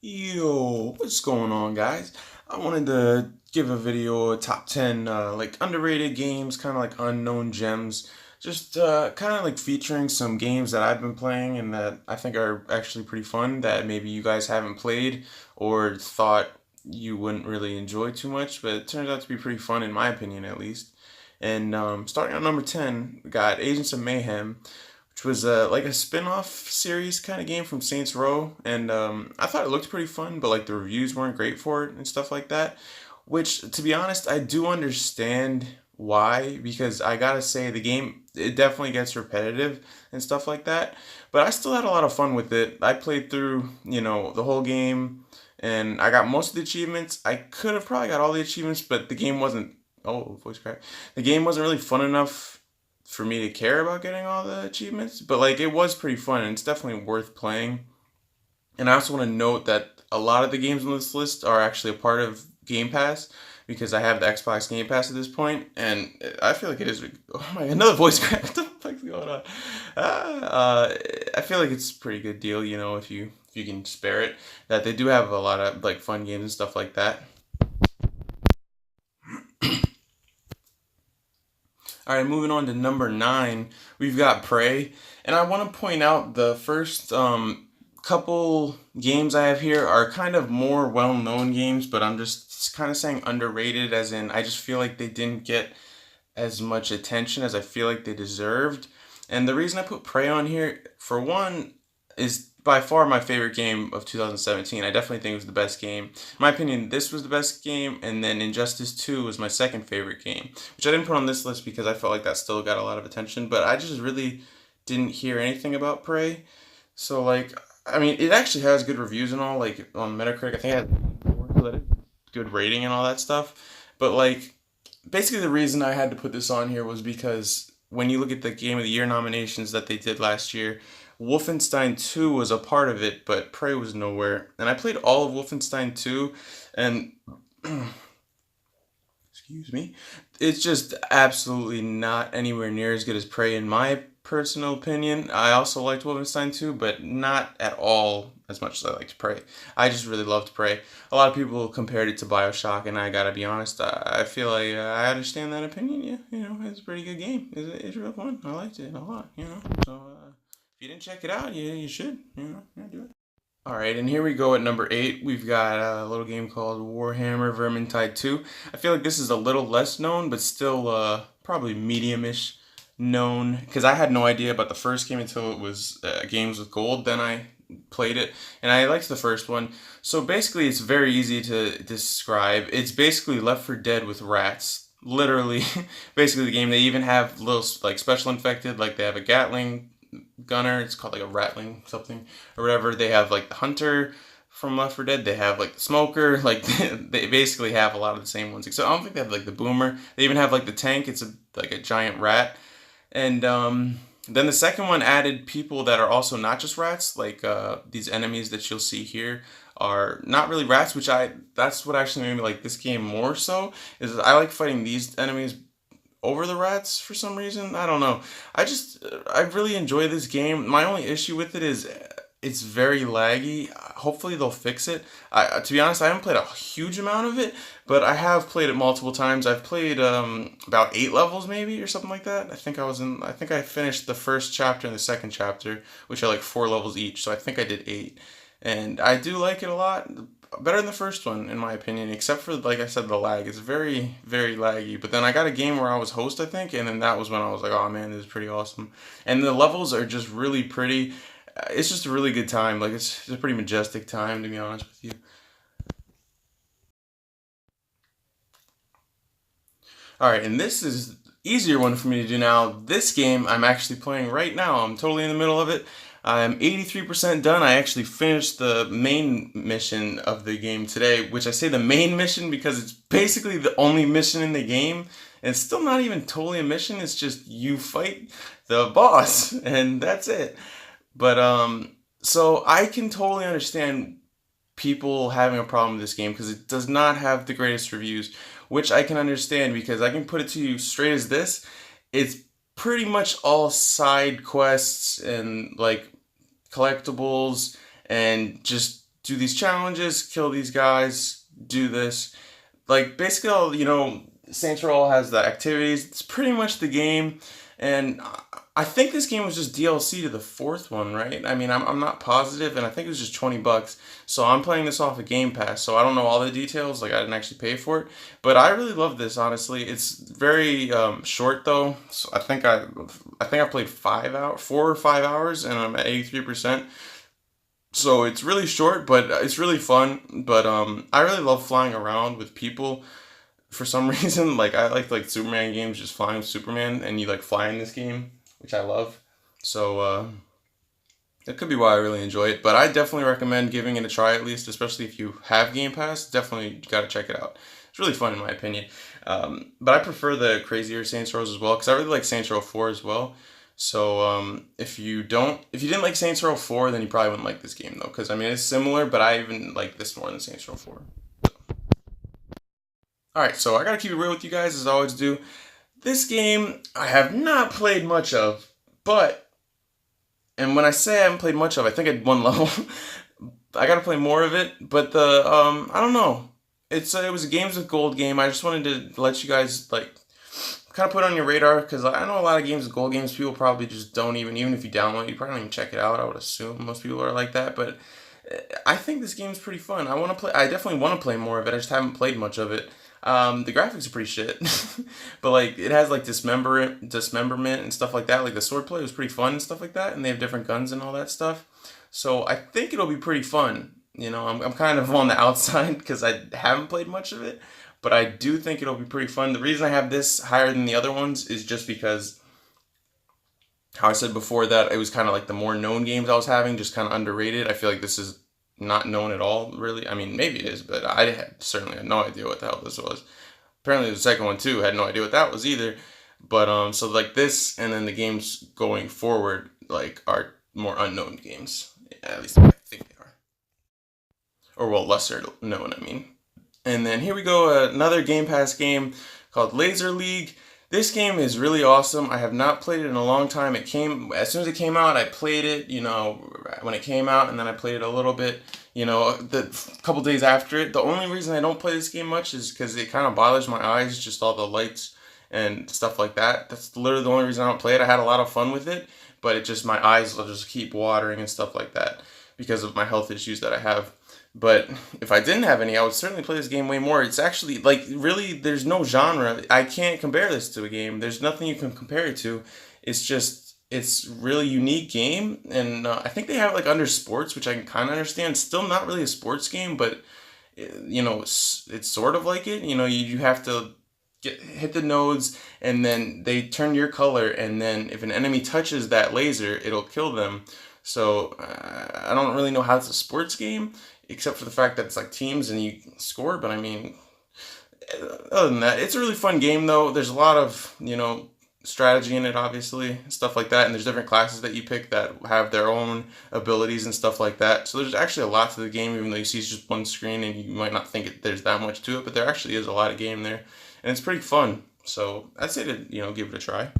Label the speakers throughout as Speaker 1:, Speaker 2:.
Speaker 1: Yo, what's going on, guys? I wanted to give a video, a top 10 like underrated games, kind of like unknown gems, just kind of like featuring some games that I've been playing and that I think are actually pretty fun that maybe you guys haven't played or thought you wouldn't really enjoy too much, but it turns out to be pretty fun in my opinion at least. And starting at number 10, we got Agents of Mayhem, which was like a spin-off series kind of game from Saints Row, and I thought it looked pretty fun, but like the reviews weren't great for it and stuff like that. Which, to be honest, I do understand why, because I gotta say the game, it definitely gets repetitive and stuff like that. But I still had a lot of fun with it. I played through, the whole game, and I got most of the achievements. I could have probably got all the achievements, but the game wasn't. Oh, voice crack. The game wasn't really fun enough for me to care about getting all the achievements, but like it was pretty fun and it's definitely worth playing. And I also want to note that a lot of the games on this list are actually a part of Game Pass because I have the Xbox Game Pass at this point, and I feel like it is. Oh my, another voice crack. What the fuck's going on? I feel like it's a pretty good deal, if you can spare it. That they do have a lot of like fun games and stuff like that. All right, moving on to number 9, we've got Prey, and I want to point out the first couple games I have here are kind of more well-known games, but I'm just kind of saying underrated, as in I just feel like they didn't get as much attention as I feel like they deserved. And the reason I put Prey on here, for one, is by far my favorite game of 2017. I definitely think it was the best game. In my opinion, this was the best game, and then Injustice 2 was my second favorite game, which I didn't put on this list because I felt like that still got a lot of attention, but I just really didn't hear anything about Prey. So, like, I mean, it actually has good reviews and all, like, on Metacritic. I think it has 4, so that is good rating and all that stuff. But, like, basically the reason I had to put this on here was because when you look at the Game of the Year nominations that they did last year, Wolfenstein 2 was a part of it, but Prey was nowhere. And I played all of Wolfenstein 2, and excuse me, it's just absolutely not anywhere near as good as Prey in my personal opinion. I also liked Wolfenstein 2, but not at all as much as I liked Prey. I just really loved Prey. A lot of people compared it to BioShock, and I gotta be honest, I feel like I understand that opinion. Yeah, it's a pretty good game. It's real fun. I liked it a lot. So if you didn't check it out, you should. Yeah, do it. All right, and here we go at number 8. We've got a little game called Warhammer Vermintide 2. I feel like this is a little less known, but still probably medium-ish known, because I had no idea about the first game until it was Games with Gold. Then I played it, and I liked the first one. So basically, it's very easy to describe. It's basically Left 4 Dead with rats. Literally, basically the game. They even have little like special infected, like they have a Gatling gunner. It's called like a rattling something or whatever. They have like the hunter from Left 4 Dead. They have like the smoker. Like they basically have a lot of the same ones. Except I don't think they have like the boomer. They even have like the tank. It's like a giant rat. And then the second one added people that are also not just rats. Like these enemies that you'll see here are not really rats, which that's what actually made me like this game more so. Is I like fighting these enemies over the rats for some reason. I don't know. I really enjoy this game. My only issue with it is it's very laggy. Hopefully they'll fix it. To be honest, I haven't played a huge amount of it, but I have played it multiple times. I've played about 8 levels maybe or something like that. I think I finished the first chapter and the second chapter, which are like 4 levels each. So I think I did 8. And I do like it a lot. Better than the first one, in my opinion, except for, like I said, the lag. It's very, very laggy. But then I got a game where I was host, I think, and then that was when I was like, oh man, this is pretty awesome. And the levels are just really pretty. It's just a really good time. Like, it's a pretty majestic time, to be honest with you. Alright, and this is easier one for me to do now. This game I'm actually playing right now. I'm totally in the middle of it. I'm 83% done. I actually finished the main mission of the game today, which I say the main mission because it's basically the only mission in the game. And it's still not even totally a mission. It's just you fight the boss, and that's it. But so I can totally understand people having a problem with this game because it does not have the greatest reviews, which I can understand because I can put it to you straight as this. It's pretty much all side quests and like collectibles and just do these challenges, kill these guys, do this. Like basically, all Saints Row has the activities. It's pretty much the game, and I think this game was just DLC to the fourth one, right? I mean, I'm not positive, and I think it was just $20. So I'm playing this off of Game Pass, so I don't know all the details. Like I didn't actually pay for it, but I really love this. Honestly, it's very short though. So I think I played 4 or 5 hours, and I'm at 83%. So it's really short, but it's really fun. But I really love flying around with people for some reason. Like I like Superman games, just flying with Superman, and you like fly in this game, which I love. So that could be why I really enjoy it. But I definitely recommend giving it a try at least, especially if you have Game Pass. Definitely got to check it out. It's really fun in my opinion. But I prefer the crazier Saints Rows as well because I really like Saints Row 4 as well. So if you didn't like Saints Row 4, then you probably wouldn't like this game though, because I mean it's similar, but I even like this more than Saints Row 4. All right, so I gotta keep it real with you guys as I always do. This game I have not played much of, but and when I say I haven't played much of, I think at one level. I gotta play more of it, but the I don't know. It was a Games with Gold game. I just wanted to let you guys like kind of put it on your radar because I know a lot of Games with Gold games people probably just don't even if you download it, you probably don't even check it out. I would assume most people are like that, but I think this game's pretty fun. I definitely want to play more of it. I just haven't played much of it. The graphics are pretty shit, but like it has like dismemberment and stuff like that. Like the swordplay was pretty fun and stuff like that, and they have different guns and all that stuff. So I think it'll be pretty fun. I'm kind of on the outside because I haven't played much of it, but I do think it'll be pretty fun. The reason I have this higher than the other ones is just because, how I said before, that it was kind of like the more known games I was having, just kind of underrated. I feel like this is not known at all, really. I mean, maybe it is, but certainly had no idea what the hell this was. Apparently the second one too, had no idea what that was either. But so like this and then the games going forward like are more unknown games. At least I think they are. Or well, lesser known, I mean. And then here we go, another Game Pass game called Laser League. This game is really awesome. I have not played it in a long time. As soon as it came out, I played it, when it came out, and then I played it a little bit, the couple days after it. The only reason I don't play this game much is because it kind of bothers my eyes, just all the lights and stuff like that. That's literally the only reason I don't play it. I had a lot of fun with it, but my eyes will just keep watering and stuff like that because of my health issues that I have. But if I didn't have any, I would certainly play this game way more. It's actually, like, really, there's no genre. I can't compare this to a game. There's nothing you can compare it to. It's really unique game. And I think they have, like, under sports, which I can kind of understand. Still not really a sports game, but, it's sort of like it. You have to hit the nodes, and then they turn your color, and then if an enemy touches that laser, it'll kill them. So I don't really know how it's a sports game, except for the fact that it's like teams and you score. But I mean, other than that, it's a really fun game though. There's a lot of, strategy in it, obviously, stuff like that. And there's different classes that you pick that have their own abilities and stuff like that. So there's actually a lot to the game, even though you see it's just one screen and you might not think there's that much to it, but there actually is a lot of game there. And it's pretty fun. So I'd say to, give it a try.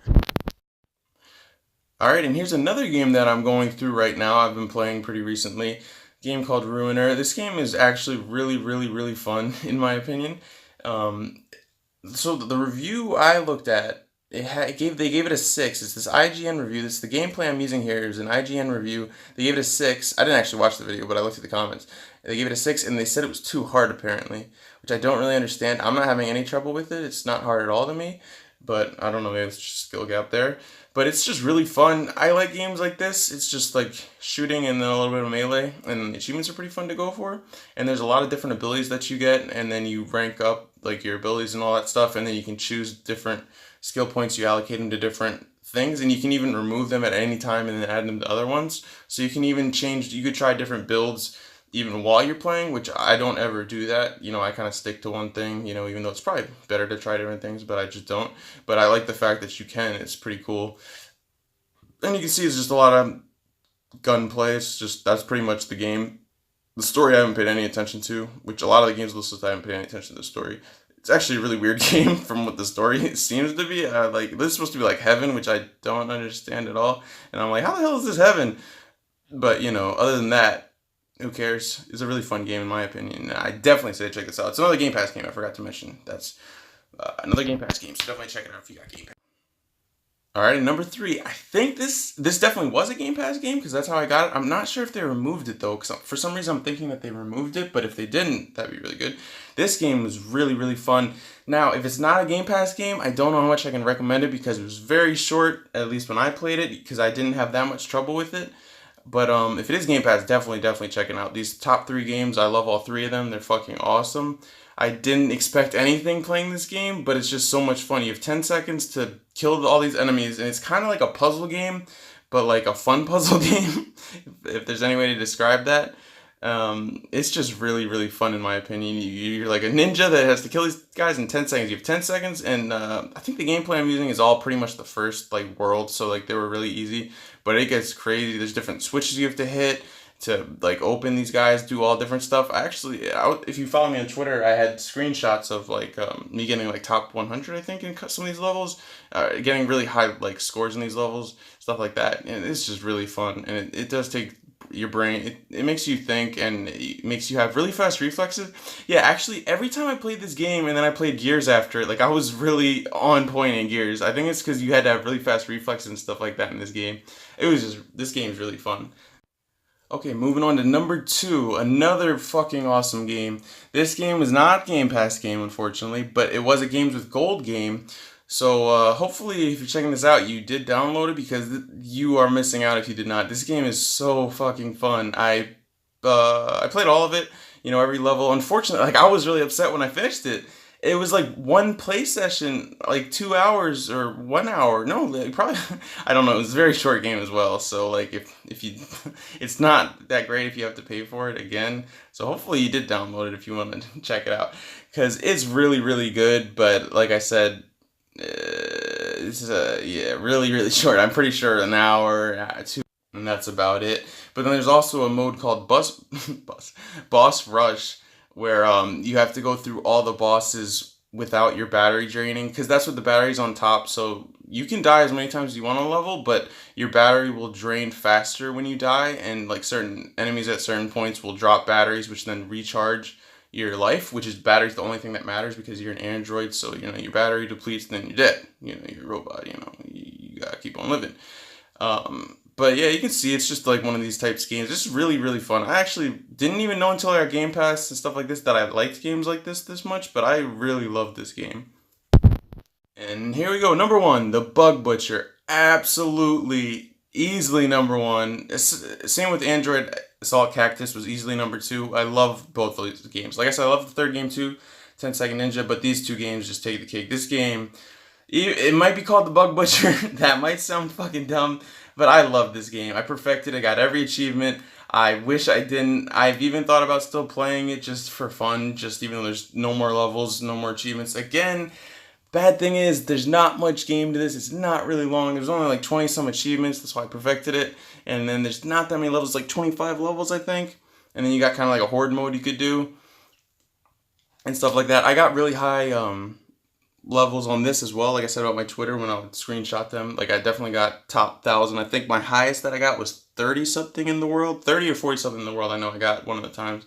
Speaker 1: Alright, and here's another game that I'm going through right now. I've been playing pretty recently. A game called Ruiner. This game is actually really, really, really fun, in my opinion. So the review I looked at, they gave it a 6. It's this IGN review. The gameplay I'm using here is an IGN review. They gave it a 6. I didn't actually watch the video, but I looked at the comments. They gave it a 6, and they said it was too hard, apparently, which I don't really understand. I'm not having any trouble with it. It's not hard at all to me, but I don't know, maybe it's just a skill gap there. But it's just really fun. I like games like this. It's just like shooting and then a little bit of melee. And the achievements are pretty fun to go for. And there's a lot of different abilities that you get. And then you rank up like your abilities and all that stuff. And then you can choose different skill points. You allocate them to different things. And you can even remove them at any time and then add them to other ones. So you can even you could try different builds even while you're playing, which I don't ever do that. I kind of stick to one thing, even though it's probably better to try different things, but I just don't. But I like the fact that you can. It's pretty cool. And you can see it's just a lot of gunplay. That's pretty much the game. The story I haven't paid any attention to, which a lot of the games listed I haven't paid any attention to the story. It's actually a really weird game from what the story seems to be. This is supposed to be like heaven, which I don't understand at all. And I'm like, how the hell is this heaven? But, other than that, who cares? It's a really fun game in my opinion. I definitely say check this out. It's another Game Pass game I forgot to mention. That's another Game Pass game, so definitely check it out if you got Game Pass. All right, and number 3, I think this definitely was a Game Pass game because that's how I got it. I'm not sure if they removed it though, because for some reason I'm thinking that they removed it, but if they didn't, that'd be really good. This game was really, really fun. Now, if it's not a Game Pass game, I don't know how much I can recommend it because it was very short, at least when I played it, because I didn't have that much trouble with it. But if it is Game Pass, definitely check it out. These top 3 games, I love all 3 of them. They're fucking awesome. I didn't expect anything playing this game, but it's just so much fun. You have 10 seconds to kill all these enemies, and it's kind of like a puzzle game, but like a fun puzzle game, if there's any way to describe that. It's just really, really fun in my opinion. You're like a ninja that has to kill these guys in 10 seconds. You have 10 seconds, and I think the gameplay I'm using is all pretty much the first like world, so like they were really easy, but it gets crazy. There's different switches you have to hit to like open these guys, do all different stuff. If you follow me on Twitter, I had screenshots of like me getting like top 100, I think, in some of these levels, getting really high like scores in these levels, stuff like that. And it's just really fun, and it does take your brain. It makes you think, and it makes you have really fast reflexes. Yeah, actually, every time I played this game and then I played Gears after it, like I was really on point in Gears. I think it's because you had to have really fast reflexes and stuff like that in this game. This game is really fun. Okay, moving on to number 2, another fucking awesome game. This game was not Game Pass game, unfortunately, but it was a Games with Gold game. So hopefully, if you're checking this out, you did download it because you are missing out if you did not. This game is so fucking fun. I played all of it, every level. Unfortunately, like I was really upset when I finished it. It was like one play session, like 2 hours or 1 hour. No, like, probably I don't know. It was a very short game as well. So like if you, it's not that great if you have to pay for it again. So hopefully you did download it if you want to check it out because it's really really good. But like I said, this is really short. I'm pretty sure an hour, 2, and that's about it. But then there's also a mode called Boss Rush, where you have to go through all the bosses without your battery draining, because that's what the battery's on top. So you can die as many times as you want on a level, but your battery will drain faster when you die, and like certain enemies at certain points will drop batteries, which then recharge your life, which is battery's the only thing that matters because you're an android. So your battery depletes, then you're dead. You're a robot. You gotta keep on living. But yeah, you can see it's just like one of these types of games. It's really, really fun. I actually didn't even know until I got Game Pass and stuff like this that I liked games like this much, but I really love this game. And here we go, number 1, The Bug Butcher. Absolutely, easily number 1. Same with Android Assault Cactus was easily number 2. I love both of these games. Like I said, I love the third game too, 10 Second Ninja, but these 2 games just take the cake. This game, it might be called The Bug Butcher. That might sound fucking dumb, but I love this game. I perfected it, got every achievement. I wish I didn't. I've even thought about still playing it just for fun, just even though there's no more levels, no more achievements. Again, bad thing is there's not much game to this. It's not really long. There's only like 20 some achievements. That's why I perfected it. And then there's not that many levels, like 25 levels, I think. And then you got kind of like a horde mode you could do and stuff like that. I got really high levels on this as well. Like I said about my Twitter when I would screenshot them, like I definitely got top 1,000. I think my highest that I got was 30 something in the world, 30 or 40 something in the world. I know I got one of the times,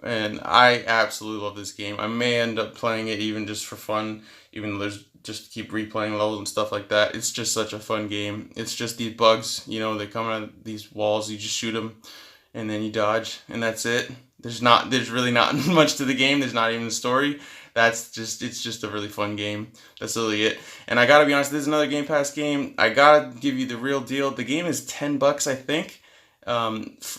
Speaker 1: and I absolutely love this game. I may end up playing it even just for fun, even though there's just keep replaying levels and stuff like that. It's just such a fun game. It's just these bugs, they come out of these walls. You just shoot them, and then you dodge, and that's it. There's really not much to the game. There's not even a story. It's just a really fun game. That's really it. And I gotta be honest, this is another Game Pass game. I gotta give you the real deal. The game is $10, I think.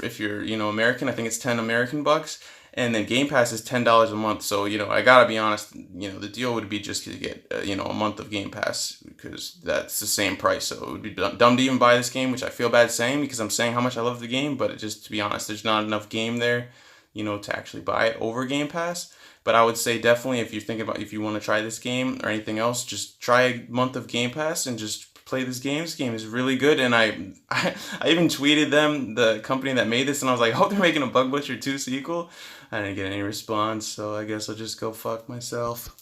Speaker 1: If you're, American, I think it's 10 American bucks. And then Game Pass is $10 a month. So, I gotta be honest, the deal would be just to get, a month of Game Pass, because that's the same price. So it would be dumb to even buy this game, which I feel bad saying because I'm saying how much I love the game. But just to be honest, there's not enough game there, to actually buy it over Game Pass. But I would say definitely if you're thinking about if you want to try this game or anything else, just try a month of Game Pass and just play this game. This game is really good, and I even tweeted them, the company that made this, and I was like, I hope they're making a Bug Butcher 2 sequel. I didn't get any response, so I guess I'll just go fuck myself.